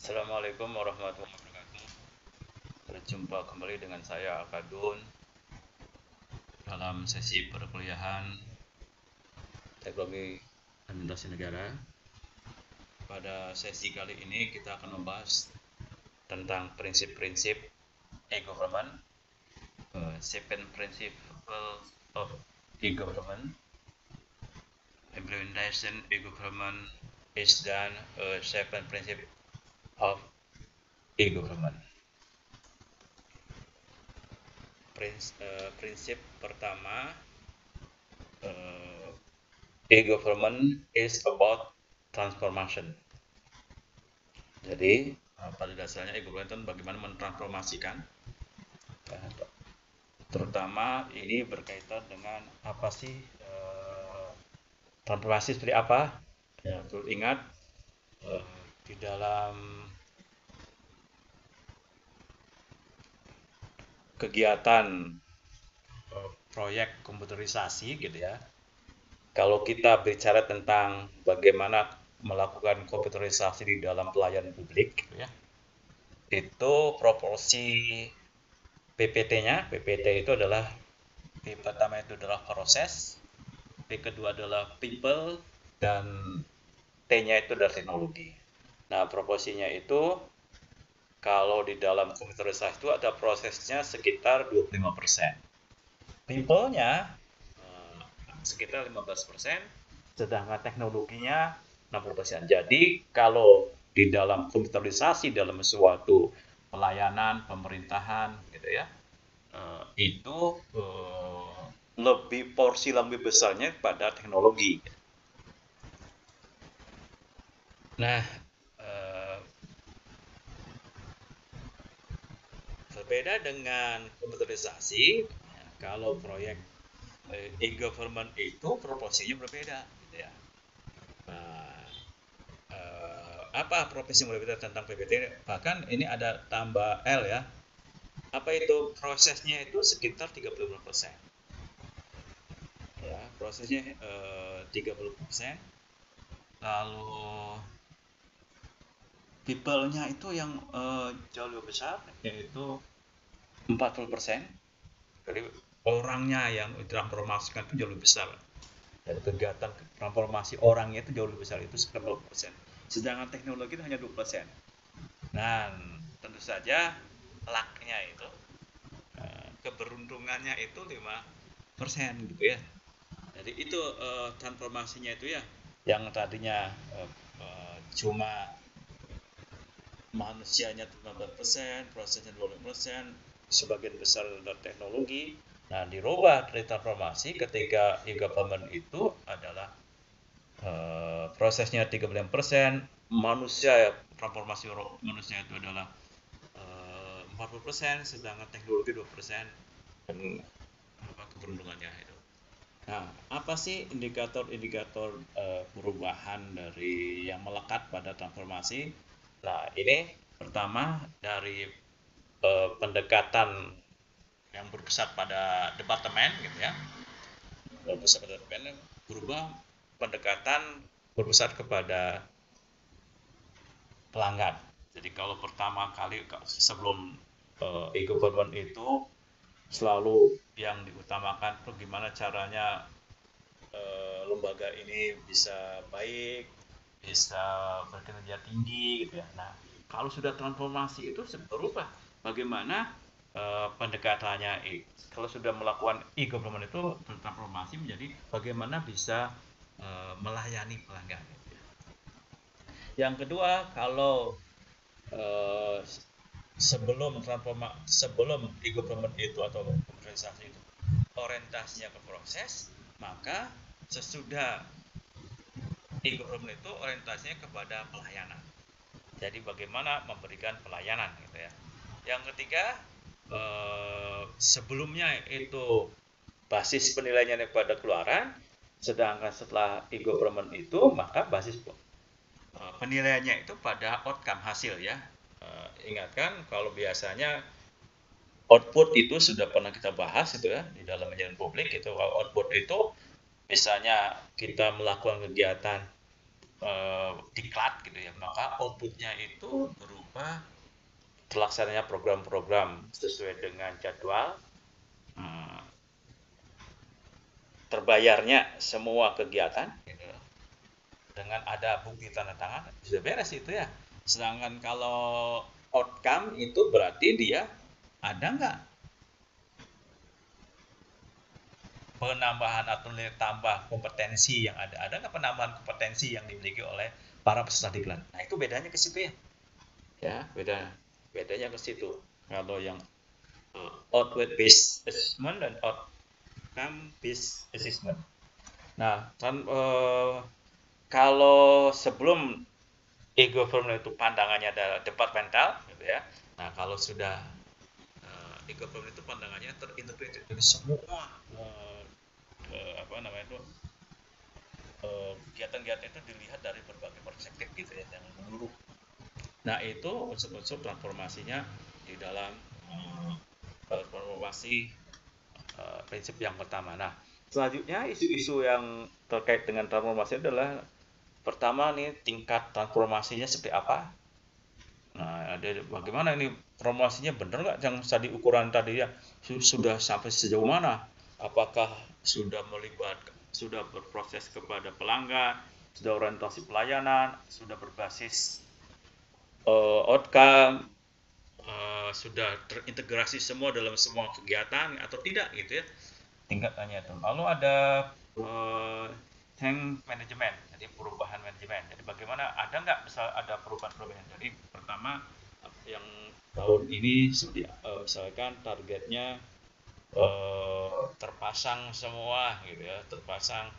Assalamualaikum warahmatullahi wabarakatuh. Berjumpa kembali dengan saya Akadun dalam sesi perkuliahan Teknologi Administrasi Negara. Pada sesi kali ini kita akan membahas tentang prinsip-prinsip e-government, 7 principles of e-government, implementation e-government is done, 7 principles of e-government. Prinsip pertama, e-government is about transformation. Jadi pada dasarnya e-government itu bagaimana mentransformasikan, terutama ini berkaitan dengan apa sih transformasi seperti apa. Ya, perlu ingat di dalam kegiatan proyek komputerisasi gitu ya. Kalau kita bicara tentang bagaimana melakukan komputerisasi di dalam pelayanan publik gitu ya, itu proporsi PPT-nya, PPT itu adalah P pertama itu adalah proses, P kedua adalah people, dan T-nya itu adalah teknologi. Nah, proporsinya itu kalau di dalam komputerisasi itu ada prosesnya sekitar 25%. People-nya sekitar 15%, sedangkan teknologinya 60%. Jadi kalau di dalam komputerisasi dalam suatu pelayanan pemerintahan gitu ya, itu porsi lebih besarnya pada teknologi. Nah, berbeda dengan komputerisasi, kalau proyek e-government itu proporsinya berbeda gitu ya. Apa proporsi yang berbeda tentang PPT? Bahkan ini ada tambah L ya. Apa itu? Prosesnya itu sekitar 30%. Ya, prosesnya 30%. Lalu people-nya itu yang jauh lebih besar, yaitu 40%. Jadi orangnya yang transformasikan itu jauh lebih besar. Dari kegiatan transformasi orangnya itu jauh lebih besar, itu 90%. Sedangkan teknologi itu hanya 20%. Nah, tentu saja luck-nya itu, keberuntungannya itu 5% gitu ya. Jadi itu transformasinya itu ya, yang tadinya cuma manusianya 15%, prosesnya 20%, sebagian besar adalah teknologi. Nah, dirubah dari transformasi ketika e-government itu adalah prosesnya 35%, manusia transformasi manusia itu adalah 40%, sedangkan teknologi 20%, dan keberuntungannya itu. Nah, apa sih indikator-indikator perubahan dari yang melekat pada transformasi? Nah, ini pertama dari pendekatan yang berpusat pada departemen gitu ya. Berpusat pada departemen, berubah pendekatan berpusat kepada pelanggan. Jadi kalau pertama kali sebelum e-government itu selalu yang diutamakan bagaimana caranya lembaga ini bisa baik, bisa berkinerja tinggi gitu ya. Nah, kalau sudah transformasi itu berubah bagaimana pendekatannya. Kalau sudah melakukan e-government itu transformasi menjadi bagaimana bisa melayani pelanggan. Yang kedua, kalau sebelum e-government itu atau komputerisasi itu orientasinya ke proses, maka sesudah e-government itu orientasinya kepada pelayanan. Jadi bagaimana memberikan pelayanan gitu ya. Yang ketiga, sebelumnya itu basis penilaiannya pada keluaran, sedangkan setelah e-government itu maka basis penilaiannya itu pada outcome hasil ya. Ingatkan kalau biasanya output itu sudah pernah kita bahas itu ya di dalam penjelasan publik itu. Kalau output itu misalnya kita melakukan kegiatan diklat gitu ya, maka outputnya itu berupa terlaksananya program-program sesuai dengan jadwal, terbayarnya semua kegiatan gitu, dengan ada bukti tanda tangan sudah beres itu ya. Sedangkan kalau outcome itu berarti dia ada nggak penambahan atau nilai tambah kompetensi yang ada nggak penambahan kompetensi yang dimiliki oleh para peserta diklat. Nah itu bedanya ke situ ya. Ya bedanya ke situ. Kalau yang output based assessment dan outcome based assessment. Nah kalau sebelum e-government itu pandangannya adalah departemental gitu ya. Nah kalau sudah e-government itu pandangannya terintegrated dari semua kegiatan-kegiatan itu dilihat dari berbagai perspektif gitu ya, yang menyeluruh. Nah itu unsur-unsur transformasinya di dalam transformasi prinsip yang pertama. Nah selanjutnya isu-isu yang terkait dengan transformasi adalah pertama nih tingkat transformasinya seperti apa. Nah bagaimana ini transformasinya benar nggak yang tadi ukuran tadi ya, sudah sampai sejauh mana? Apakah sudah sudah berproses kepada pelanggan, sudah orientasi pelayanan, sudah berbasis outcome, sudah terintegrasi semua dalam semua kegiatan atau tidak gitu ya, tingkatannya itu. Lalu ada change management, jadi perubahan manajemen. Jadi bagaimana, ada nggak misal ada perubahan-perubahan. Jadi pertama yang tahun ini misalkan targetnya terpasang semua gitu ya, terpasang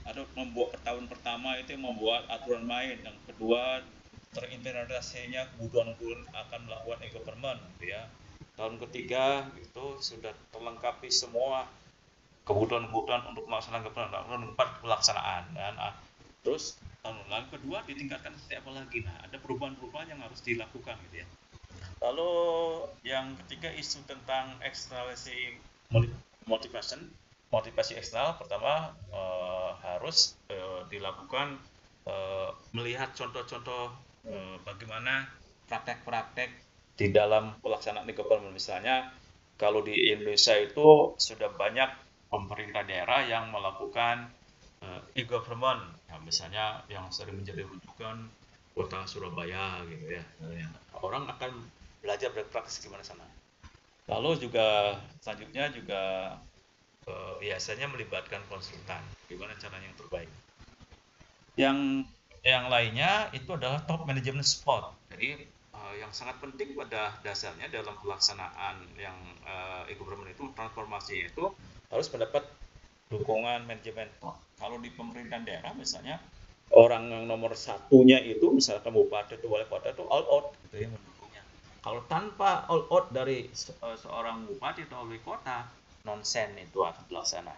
atau membuat tahun pertama itu membuat aturan main, yang kedua terintegrasinya kebutuhan akan melakukan e-government gitu ya. Tahun ketiga itu sudah terlengkapi semua kebutuhan-kebutuhan untuk melaksanakan tahun keempat pelaksanaan dan terus tahun kedua ditingkatkan seperti apa lagi. Nah ada perubahan-perubahan yang harus dilakukan gitu ya. Lalu yang ketiga isu tentang eksternalisasi motivasi eksternal. Pertama harus dilakukan melihat contoh-contoh bagaimana praktek-praktek di dalam pelaksanaan e-government. Misalnya kalau di Indonesia itu sudah banyak pemerintah daerah yang melakukan e-government, ya, misalnya yang sering menjadi rujukan kota Surabaya gitu ya. Orang akan belajar berpraktis gimana sana. Lalu juga selanjutnya juga biasanya melibatkan konsultan, gimana caranya yang terbaik. Yang lainnya itu adalah top management support. Jadi yang sangat penting pada dasarnya dalam pelaksanaan yang e-government itu, transformasi itu harus mendapat dukungan manajemen. Kalau di pemerintahan daerah misalnya orang yang nomor satunya itu misalkan bupati atau wali kota itu all out gitu ya mendukungnya. Kalau tanpa all out dari seorang bupati atau wali kota, nonsen itu akan terlaksana.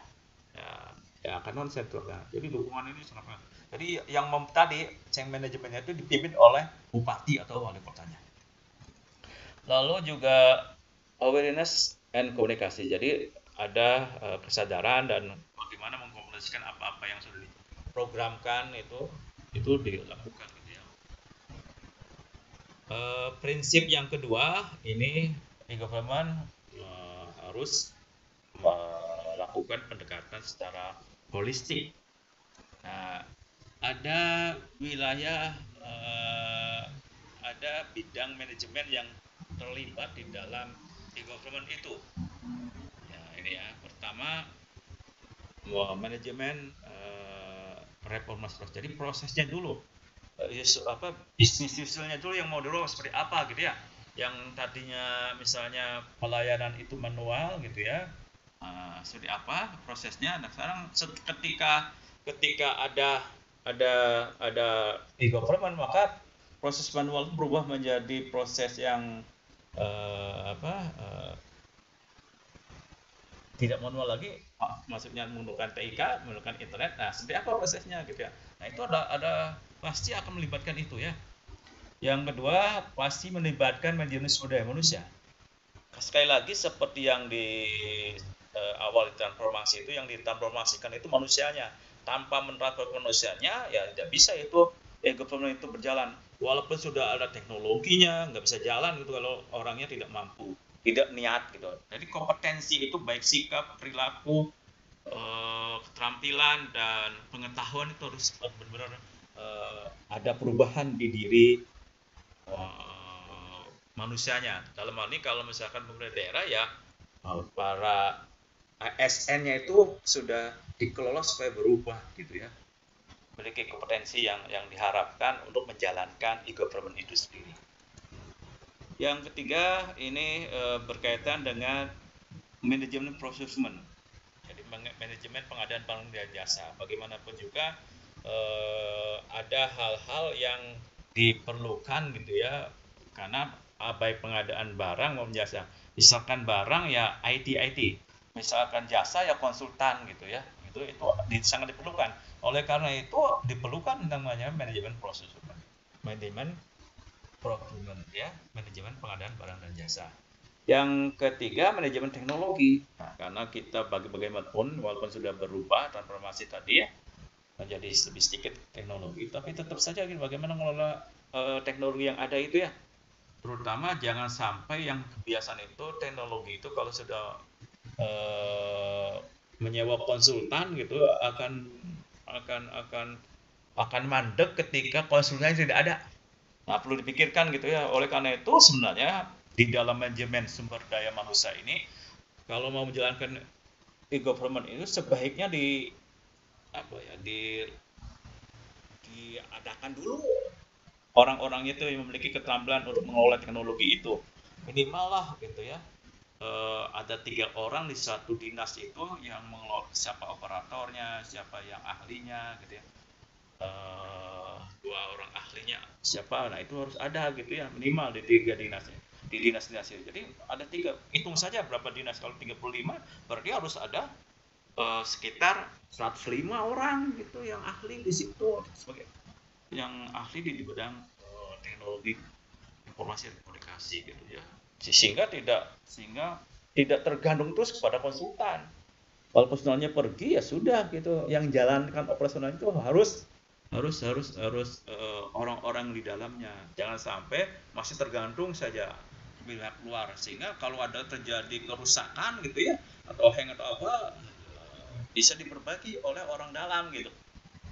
Ya akan nonsen tuh. Nah, jadi dukungan ini sangat penting. Jadi yang tadi change manajemennya itu dipimpin oleh bupati atau wali kotanya. Lalu juga awareness and komunikasi. Jadi ada kesadaran dan bagaimana mengkomunikasikan apa-apa yang sudah diprogramkan itu dilakukan gitu ya. Prinsip yang kedua ini e-government harus melakukan pendekatan secara holistik. Nah, ada wilayah ada bidang manajemen yang terlibat di dalam e-government itu. Ya, ini ya. Pertama manajemen reformasi. Jadi prosesnya dulu, bisnis usulnya dulu yang mau dulu seperti apa gitu ya. Yang tadinya misalnya pelayanan itu manual gitu ya, seperti apa prosesnya. Nah sekarang ketika ada e-government, maka proses manual berubah menjadi proses yang tidak manual lagi, maksudnya menggunakan TIK, menggunakan internet. Nah seperti apa prosesnya gitu ya. Nah itu ada pasti akan melibatkan itu ya. Yang kedua pasti melibatkan manajemen sumber daya manusia. Sekali lagi seperti yang di awal transformasi itu, yang ditransformasikan itu manusianya. Tanpa mentransformasi manusianya ya tidak bisa itu e-government itu berjalan. Walaupun sudah ada teknologinya, nggak bisa jalan gitu kalau orangnya tidak mampu, tidak niat gitu. Jadi kompetensi itu baik sikap, perilaku, keterampilan dan pengetahuan itu harus benar-benar ada perubahan di diri manusianya. Dalam hal ini kalau misalkan pemerintah daerah ya para ASN-nya itu sudah dikelola supaya berubah gitu ya, memiliki kompetensi yang diharapkan untuk menjalankan e-government itu sendiri. Yang ketiga ini berkaitan dengan manajemen procurement. Jadi manajemen pengadaan barang dan jasa. Bagaimanapun juga ada hal-hal yang diperlukan gitu ya, karena baik pengadaan barang maupun jasa. Misalkan barang ya IT, misalkan jasa ya konsultan gitu ya. Itu sangat diperlukan. Oleh karena itu diperlukan namanya manajemen procurement. Manajemen procurement ya, manajemen pengadaan barang dan jasa. Yang ketiga, manajemen teknologi. Nah, karena kita bagaimanapun walaupun sudah berubah transformasi tadi ya menjadi lebih sedikit teknologi, tapi tetap saja bagaimana mengelola teknologi yang ada itu ya. Terutama jangan sampai yang kebiasaan itu teknologi itu kalau sudah menyewa konsultan gitu akan mandek ketika konsultannya tidak ada. Nah, perlu dipikirkan gitu ya. Oleh karena itu sebenarnya di dalam manajemen sumber daya manusia ini kalau mau menjalankan e-government itu sebaiknya diadakan dulu orang-orangnya itu yang memiliki keterampilan untuk mengelola teknologi itu minimal lah gitu ya. Ada 3 orang di satu dinas itu yang mengelola, siapa operatornya, siapa yang ahlinya gitu ya. 2 orang ahlinya siapa, nah itu harus ada gitu ya minimal di 3 dinasnya, di dinas-dinas itu. Jadi ada 3, hitung saja berapa dinas, kalau 35 berarti harus ada sekitar 105 orang gitu yang ahli di situ, sebagai yang ahli di bidang teknologi informasi dan komunikasi gitu ya, sehingga tidak tergantung terus kepada konsultan. Kalau konsultannya pergi ya sudah gitu, yang jalankan operasional itu harus orang-orang di dalamnya, jangan sampai masih tergantung saja pihak luar, sehingga kalau ada terjadi kerusakan gitu ya atau hang atau apa bisa diperbaiki oleh orang dalam gitu.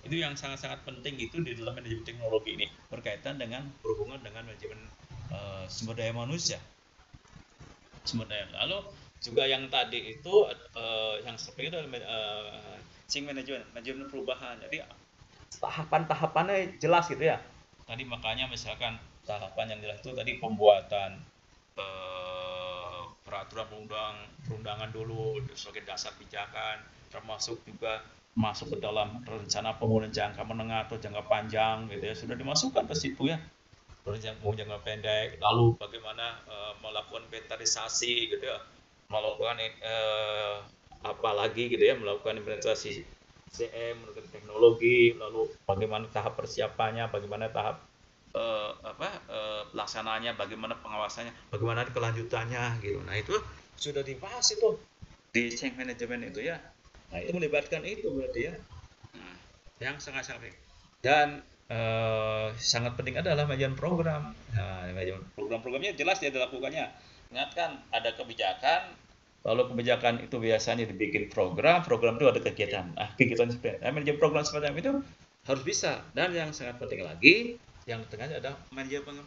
Itu yang sangat-sangat penting itu di dalam manajemen teknologi ini, berkaitan dengan berhubungan dengan manajemen sumber daya manusia, sumber daya. Lalu juga yang tadi itu yang seperti itu manajemen perubahan. Jadi tahapan-tahapannya jelas gitu ya. Tadi makanya misalkan tahapan yang jelas itu tadi pembuatan peraturan perundangan dulu sebagai dasar pijakan, termasuk juga masuk ke dalam rencana pembangunan jangka menengah atau jangka panjang gitu ya, sudah dimasukkan ke situ ya, rencana jangka pendek. Lalu bagaimana melakukan inventarisasi gitu ya, melakukan apalagi gitu ya, melakukan implementasi CM, teknologi, lalu bagaimana tahap persiapannya, bagaimana tahap pelaksanaannya, bagaimana pengawasannya, bagaimana kelanjutannya gitu. Nah itu sudah dibahas itu di change management itu ya. Nah itu melibatkan itu berarti ya. Nah, yang sangat-sangat penting. Dan sangat penting adalah manajemen program. Nah, program-programnya jelas dia dilakukannya. Ingatkan ada kebijakan, lalu kebijakan itu biasanya dibikin program itu ada kegiatan. Kegiatan seperti manajemen program seperti itu harus bisa. Dan yang sangat penting lagi, yang tengahnya ada manajemen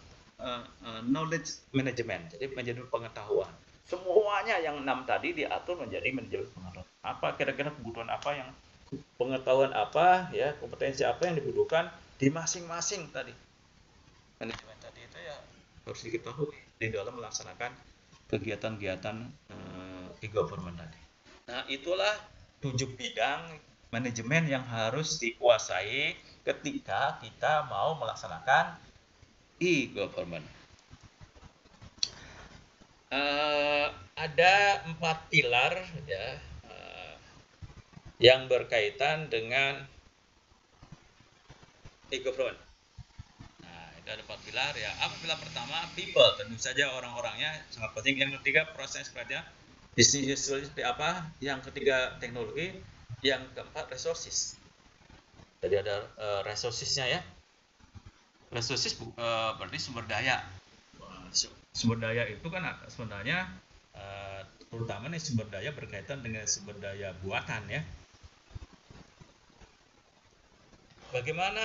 knowledge management, jadi manajemen pengetahuan. Semuanya yang 6 tadi diatur menjadi manajemen pengetahuan. Apa kira-kira kebutuhan apa yang pengetahuan apa ya, kompetensi apa yang dibutuhkan di masing-masing tadi manajemen tadi itu ya harus diketahui di dalam melaksanakan kegiatan-kegiatan e-government tadi. Nah, itulah 7 bidang manajemen yang harus dikuasai ketika kita mau melaksanakan e-government. Ada 4 pilar ya yang berkaitan dengan e-government. Nah, itu ada 4 pilar ya. Apa pilar pertama? People, tentu saja orang-orangnya sangat penting. Yang ketiga proses kerja, bisnis seperti apa. Yang ketiga teknologi. Yang keempat resources. Jadi ada resourcesnya ya. resources berarti sumber daya. Sumber daya itu kan sebenarnya terutama nih sumber daya berkaitan dengan sumber daya buatan ya. Bagaimana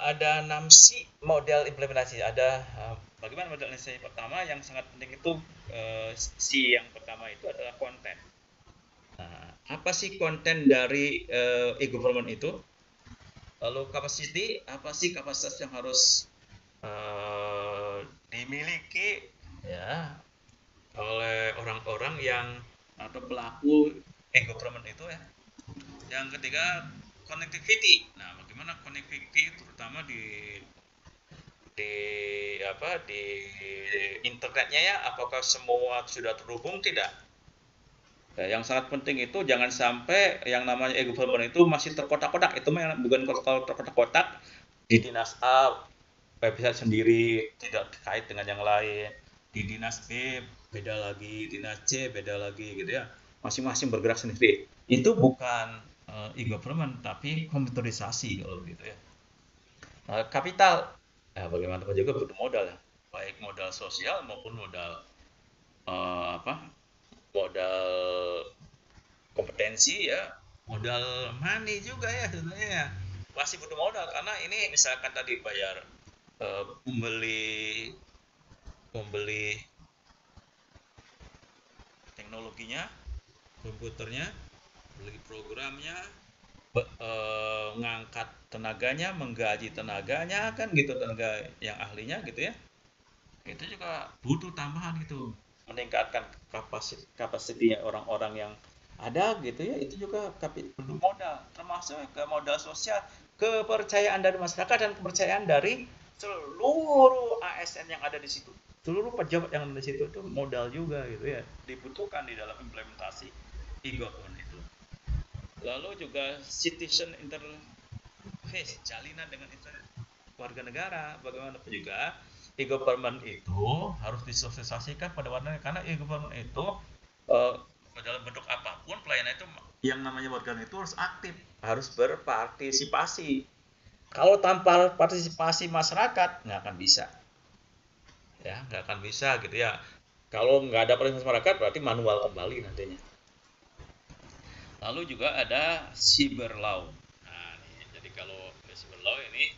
ada 6C model implementasi? Ada bagaimana model implementasi pertama yang sangat penting itu C yang pertama itu adalah konten. Nah, apa sih konten dari e-government itu? Lalu capacity, apa sih kapasitas yang harus dimiliki ya oleh orang-orang yang atau pelaku e-government itu ya. Yang ketiga connectivity. Nah, bagaimana connectivity terutama di internetnya ya, apakah semua sudah terhubung tidak? Ya, yang sangat penting itu jangan sampai yang namanya e-government itu masih terkotak-kotak. Itu mah bukan kalau terkotak-kotak di dinas A website sendiri tidak terkait dengan yang lain, di dinas B beda lagi, dinas C beda lagi gitu ya, masing-masing bergerak sendiri. Itu bukan e-government tapi komputerisasi kalau gitu ya. Kapital, bagaimanapun juga butuh modal ya, baik modal sosial maupun modal modal kompetensi ya, modal money juga ya sebenarnya ya. Pasti butuh modal karena ini misalkan tadi bayar membeli teknologinya, komputernya, beli programnya, ngangkat tenaganya, menggaji tenaganya kan gitu, tenaga yang ahlinya gitu ya. Itu juga butuh tambahan gitu, meningkatkan kapasitinya orang-orang yang ada gitu ya, itu juga butuh modal, termasuk ke modal sosial, kepercayaan dari masyarakat dan kepercayaan dari seluruh ASN yang ada di situ, seluruh pejabat yang ada di situ itu modal juga gitu ya, dibutuhkan di dalam implementasi e-government itu. Lalu juga citizen interface, jalinan dengan warga negara, bagaimanapun juga e-government itu harus disosialisasikan pada warga negara, karena e-government itu dalam bentuk apapun pelayanan itu yang namanya warga itu harus aktif, harus berpartisipasi. Kalau tanpa partisipasi masyarakat nggak akan bisa, ya nggak akan bisa gitu ya. Kalau nggak ada partisipasi masyarakat berarti manual kembali nantinya. Lalu juga ada cyber law. Nah, jadi kalau cyber law ini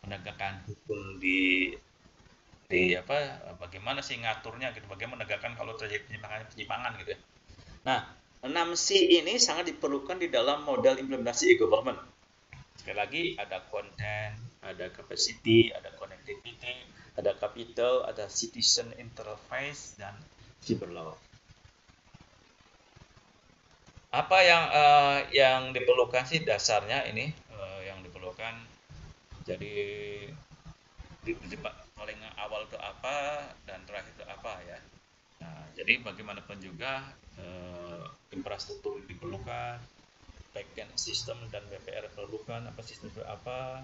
penegakan hukum bagaimana sih ngaturnya gitu, bagaimana menegakkan kalau terjadi penyimpangan gitu ya. Nah, 6C ini sangat diperlukan di dalam model implementasi e-government. Sekali lagi ada konten, ada capacity, ada connectivity, ada capital, ada citizen interface dan cyber law. Apa yang diperlukan sih dasarnya ini yang diperlukan, jadi paling awal itu apa dan terakhir itu apa ya. Nah, jadi bagaimanapun juga infrastruktur diperlukan, backend sistem dan BPR diperlukan, apa sistem apa,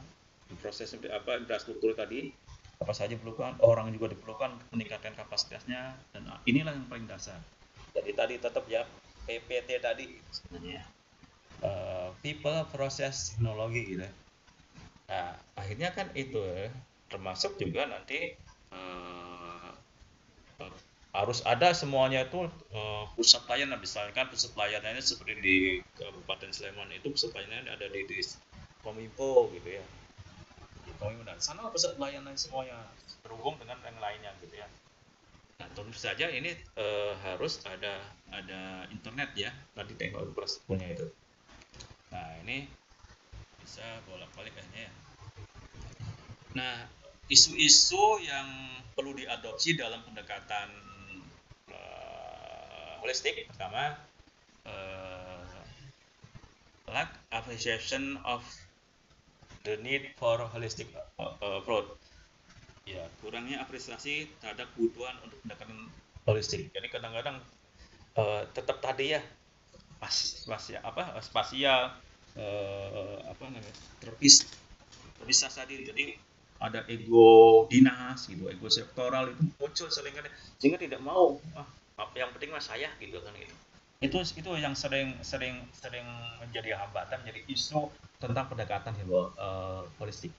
proses seperti apa, infrastruktur tadi apa saja diperlukan, orang juga diperlukan meningkatkan kapasitasnya, dan inilah yang paling dasar. Jadi tadi tetap ya PPT tadi sebenarnya people, proses, teknologi gitu. Nah, akhirnya kan itu termasuk juga nanti harus ada semuanya itu pusat pelayanan, misalkan pusat pelayanannya seperti di Kabupaten Sleman itu pusat pelayanannya ada di Kominfo gitu ya, di Kominfo, dan sana pusat pelayanan semuanya terhubung dengan yang lainnya gitu ya. Nah, tentu saja ini harus ada internet ya, tadi teknologi infrastrukturnya itu. Nah, ini bisa bolak-balik kayaknya ya. Nah, isu-isu yang perlu diadopsi dalam pendekatan holistik, pertama lack appreciation of the need for holistic approach. Ya, kurangnya apresiasi terhadap kebutuhan untuk pendekatan holistik. Jadi kadang-kadang tetap tadi ya spasial terpisah tadi. Jadi ada ego dinas gitu, ego sektoral itu muncul sehingga tidak mau yang penting mah saya gitu kan gitu. Itu yang sering menjadi hambatan, menjadi isu tentang pendekatan holistik.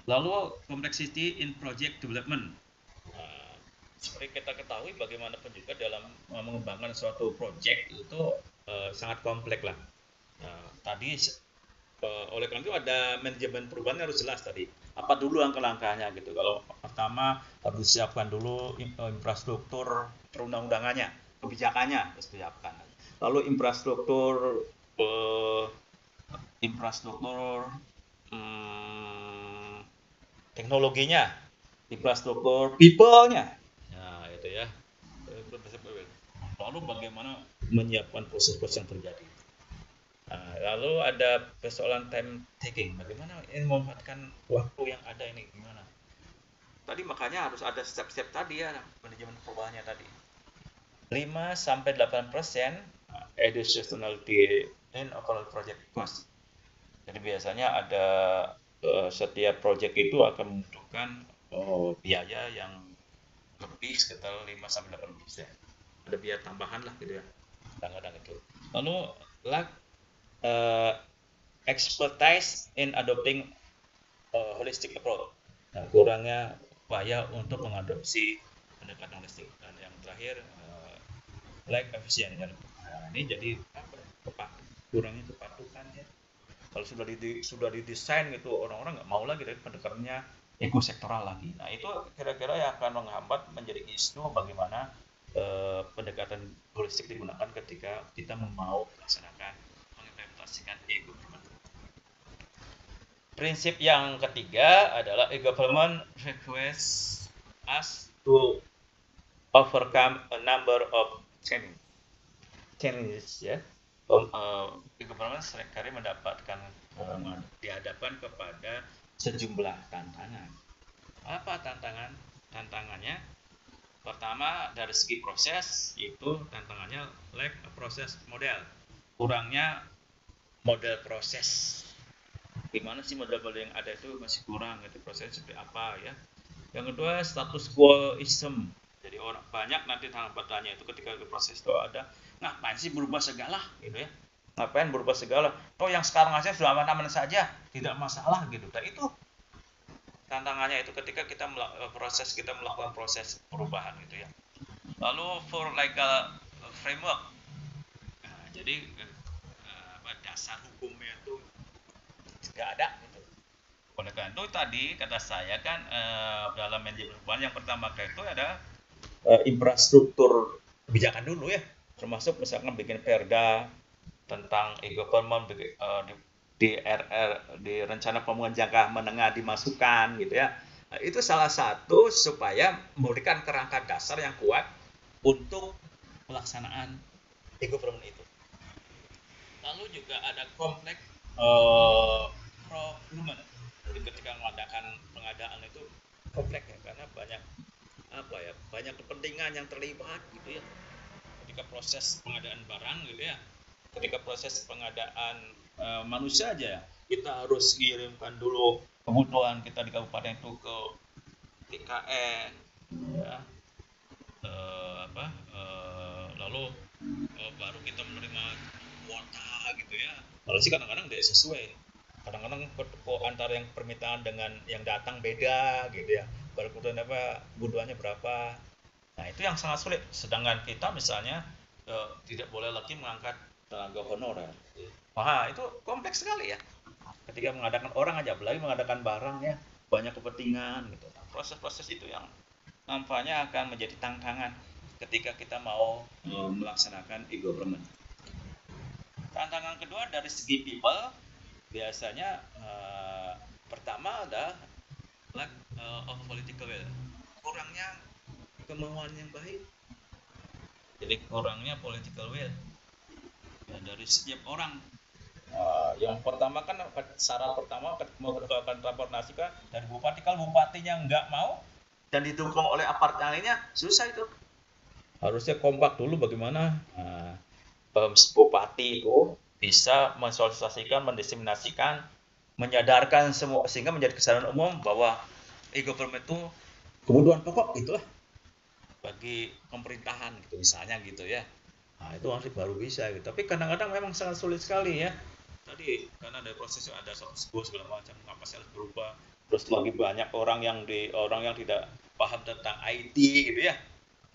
Lalu complexity in project development. Nah, seperti kita ketahui bagaimanapun juga dalam mengembangkan suatu project itu sangat kompleks lah. Nah, tadi oleh karena itu ada manajemen perubahan yang harus jelas tadi. Apa dulu langkah-langkahnya gitu. Kalau pertama harus disiapkan dulu infrastruktur perundang-undangannya, kebijakannya harus disiapkan. Lalu eh, infrastruktur hmm, teknologinya, infrastruktur people-nya. Nah, itu ya. Lalu bagaimana menyiapkan proses-proses yang terjadi. Nah, lalu ada persoalan time taking. Bagaimana ini memanfaatkan waktu yang ada ini gimana? Tadi makanya harus ada step-step tadi ya, manajemen perubahannya tadi. 5 sampai 8% additionality in overall project cost. Jadi biasanya ada setiap project itu akan membutuhkan biaya yang lebih sekitar 5 sampai 8%. Ada biaya tambahan lah gitu ya. Kadang-kadang itu. Lalu lack expertise in adopting holistic approach. Nah, kurangnya upaya untuk mengadopsi pendekatan holistik. Dan yang terakhir lack efficient. Nah, ini jadi apa? Kurangnya kepatuhan ya. Kalau sudah didesain gitu orang-orang nggak mau lagi dari pendekatannya ekosektoral lagi. Nah itu kira-kira yang akan menghambat menjadi isu bagaimana pendekatan holistik digunakan ketika kita mau melaksanakan mengimplementasikan e-government. Prinsip yang ketiga adalah e-government requires us to overcome a number of challenges ya. E-government seringkali mendapatkan dihadapkan kepada sejumlah tantangan. Apa tantangan? Tantangannya pertama dari segi proses itu tantangannya lack proses model, kurangnya model proses. Gimana sih model-model yang ada itu masih kurang, itu proses seperti apa ya. Yang kedua status quoism. Jadi orang banyak nanti bertanya itu ketika proses itu ada, ngapain sih berubah segala gitu ya. Ngapain berubah segala? Toh yang sekarang aja sudah aman-aman saja, tidak masalah gitu. Dan itu tantangannya itu ketika kita melakukan proses perubahan gitu ya. Lalu for legal framework. Nah, jadi dasar hukumnya itu tidak ada gitu. Oleh karena itu tadi kata saya kan dalam manajemen perubahan yang pertama itu ada infrastruktur kebijakan dulu ya, termasuk misalkan bikin perda tentang e-government di RR di rencana pembangunan jangka menengah dimasukkan gitu ya. Nah, itu salah satu supaya memberikan kerangka dasar yang kuat untuk pelaksanaan e-government itu. Lalu juga ada kompleks procurement. Jadi ketika mengadakan pengadaan itu kompleks ya, karena banyak kepentingan yang terlibat gitu ya. Ketika proses pengadaan barang gitu ya, ketika proses pengadaan manusia aja kita harus kirimkan dulu kebutuhan kita di kabupaten itu ke TKN ya, lalu baru kita menerima kuota gitu ya. Kalau sih kadang-kadang tidak sesuai, kadang-kadang antara yang permintaan dengan yang datang beda gitu ya, baru kebutuhan kebutuhannya berapa. Nah itu yang sangat sulit, sedangkan kita misalnya tidak boleh lagi mengangkat tenaga honorer. Wah itu kompleks sekali ya. Ketika mengadakan orang aja, apalagi mengadakan barang ya, banyak kepentingan gitu. Nah, proses-proses itu yang nampaknya akan menjadi tantangan ketika kita mau melaksanakan e-government. Tantangan kedua dari segi people, biasanya pertama ada lack of political will, kurangnya kemauan yang baik. Jadi kurangnya political will ya, dari setiap orang. Yang pertama kan syarat pertama melakukan transportasi kan dari bupati, kalau bupatinya nggak mau dan didukung oleh apart yang lainnya susah itu. Harusnya kompak dulu bagaimana bupati itu bisa mensosialisasikan, mendiseminasikan, menyadarkan semua sehingga menjadi kesadaran umum bahwa e-government itu kebutuhan pokok itulah bagi pemerintahan gitu misalnya gitu ya. Nah itu nanti baru bisa gitu. Tapi kadang-kadang memang sangat sulit sekali ya. Tadi karena ada prosesnya ada status quo segala macam, apa sih harus berubah. Terus lagi banyak orang yang tidak paham tentang IT gitu ya,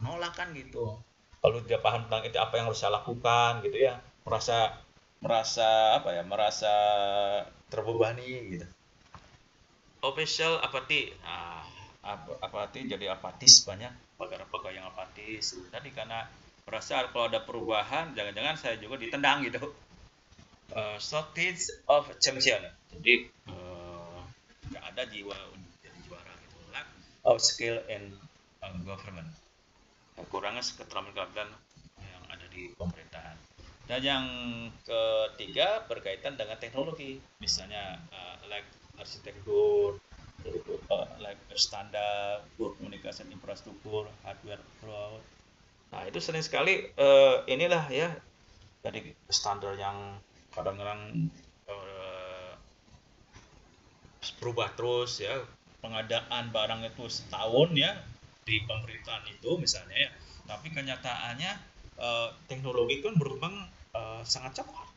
nolak kan gitu. Kalau tidak paham tentang itu apa yang harus saya lakukan gitu ya, merasa merasa apa ya, merasa terbebani gitu. Official apati, apati jadi apatis banyak pegawai yang apatis. Tadi karena merasa kalau ada perubahan, jangan-jangan saya juga ditendang gitu. Shortage of champion. Jadi nggak ada jiwa untuk jadi juara gitu. Lack of skill in government. Kurangnya keterampilan yang ada di pemerintahan. Dan yang ketiga berkaitan dengan teknologi, misalnya like arsitektur, like standar, komunikasi infrastruktur, hardware cloud. Nah itu sering sekali inilah ya dari standar yang kadang-kadang berubah terus ya, pengadaan barang itu setahun ya di pemerintahan itu misalnya ya, tapi kenyataannya teknologi kan berkembang sangat cepat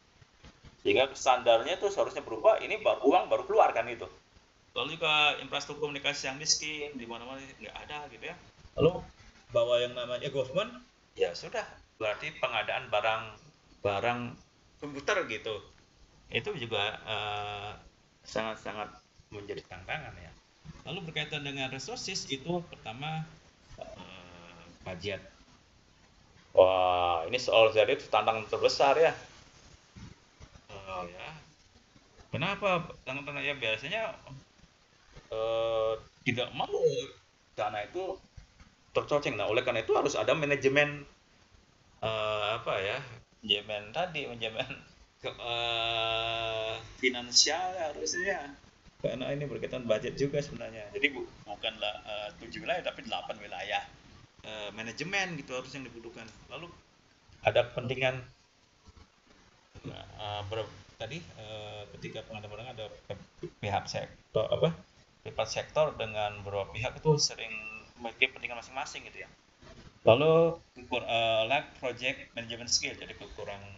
sehingga standarnya itu seharusnya berubah, ini uang baru keluar kan itu. Lalu juga infrastruktur komunikasi yang miskin di mana-mana nggak ada gitu ya, lalu bahwa yang namanya government ya sudah berarti pengadaan barang komputer gitu, itu juga sangat-sangat menjadi tantangan ya. Lalu berkaitan dengan resources itu pertama budget. Wah, ini soal jadi tantangan terbesar ya. Ya. Kenapa? Tantangan ya biasanya tidak mau dana itu tercoceng. Nah, oleh karena itu harus ada manajemen apa ya? Manajemen finansial harusnya. Karena ini berkaitan budget juga sebenarnya. Jadi bukanlah 7 wilayah tapi 8 wilayah. Manajemen gitu harus yang dibutuhkan. Lalu ada kepentingan tadi ketika pengadaan barang ada pihak sektor pihak sektor dengan beberapa pihak itu sering memiliki kepentingan masing-masing gitu ya. Lalu lack project management skill, jadi kekurangan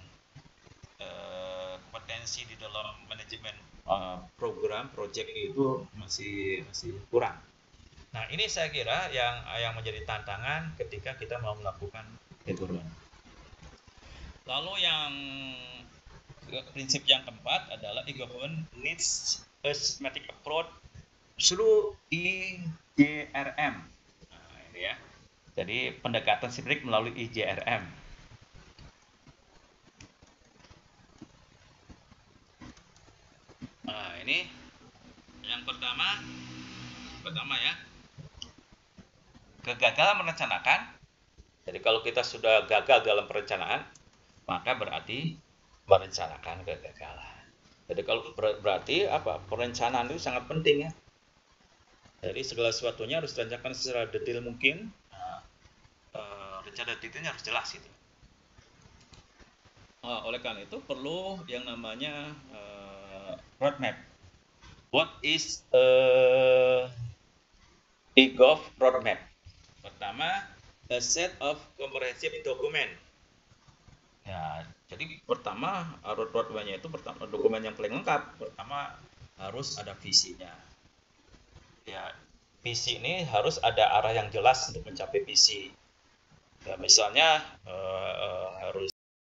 kompetensi di dalam manajemen program project itu masih kurang. Nah ini saya kira yang menjadi tantangan ketika kita mau melakukan e-government. Lalu yang prinsip yang keempat adalah e-government needs a systematic approach through IJRM. Nah, ini ya. Jadi pendekatan sistematik melalui IJRM. Nah, ini yang pertama ya. Kegagalan merencanakan. Jadi kalau kita sudah gagal dalam perencanaan, maka berarti merencanakan kegagalan. Jadi kalau berarti apa? Perencanaan itu sangat penting ya. Jadi segala sesuatunya harus direncanakan secara detail mungkin. Rencana detailnya harus jelas gitu. Oleh karena itu perlu yang namanya roadmap. What is e-gov roadmap? Pertama, a set of comprehensive document. Ya, jadi pertama roadmap-nya itu pertama dokumen yang paling lengkap. Pertama harus ada visinya. Ya, visi ini harus ada arah yang jelas untuk mencapai visi. Ya, misalnya harus